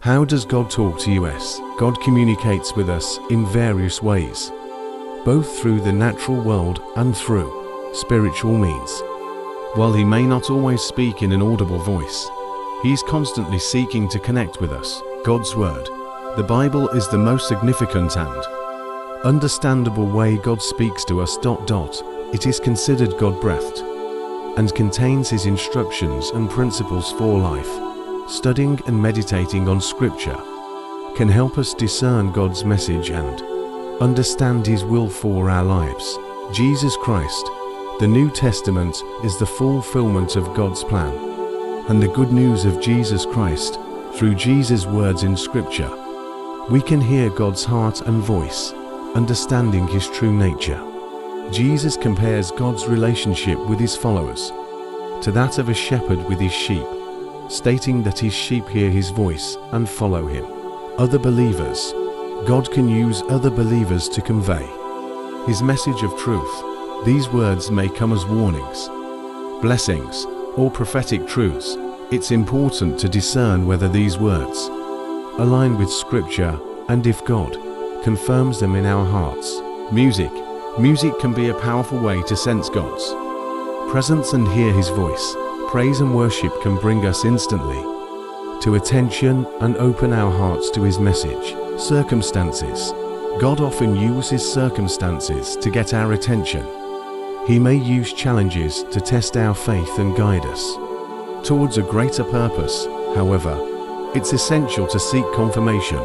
How does God talk to us? God communicates with us in various ways, both through the natural world and through spiritual means. While He may not always speak in an audible voice, He is constantly seeking to connect with us. God's Word, the Bible, is the most significant and understandable way God speaks to us. It is considered God-breathed and contains His instructions and principles for life. Studying and meditating on Scripture can help us discern God's message and understand His will for our lives. Jesus Christ, the New Testament, is the fulfillment of God's plan, and the good news of Jesus Christ. Through Jesus' words in Scripture, we can hear God's heart and voice, understanding His true nature. Jesus compares God's relationship with His followers to that of a shepherd with his sheep, stating that his sheep hear His voice and follow Him. Other believers. God can use other believers to convey His message of truth. These words may come as warnings, blessings, or prophetic truths. It's important to discern whether these words align with Scripture and if God confirms them in our hearts. Music. Music can be a powerful way to sense God's presence and hear His voice. Praise and worship can bring us instantly to attention and open our hearts to His message. Circumstances. God often uses circumstances to get our attention. He may use challenges to test our faith and guide us towards a greater purpose. However, it's essential to seek confirmation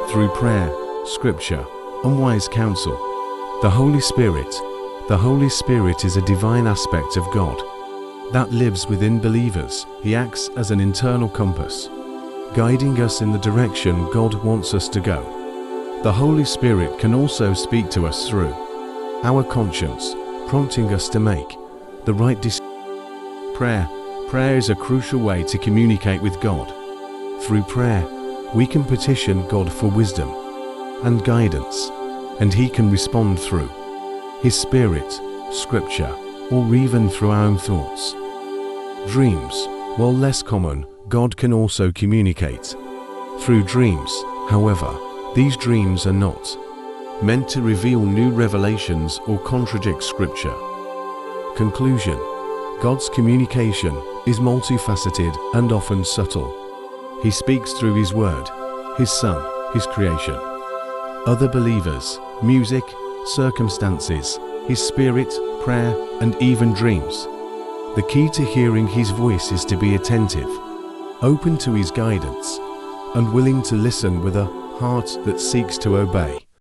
through prayer, Scripture, and wise counsel. The Holy Spirit. The Holy Spirit is a divine aspect of God that lives within believers. He acts as an internal compass, guiding us in the direction God wants us to go. The Holy Spirit can also speak to us through our conscience, prompting us to make the right decision. Prayer. Prayer is a crucial way to communicate with God. Through prayer, we can petition God for wisdom and guidance, and He can respond through His Spirit, Scripture, or even through our own thoughts. Dreams. While less common, God can also communicate through dreams. However, these dreams are not meant to reveal new revelations or contradict Scripture. Conclusion. God's communication is multifaceted and often subtle. He speaks through His Word, His Son, His creation, other believers, music, circumstances, His Spirit, prayer, and even dreams. The key to hearing His voice is to be attentive, open to His guidance, and willing to listen with a heart that seeks to obey.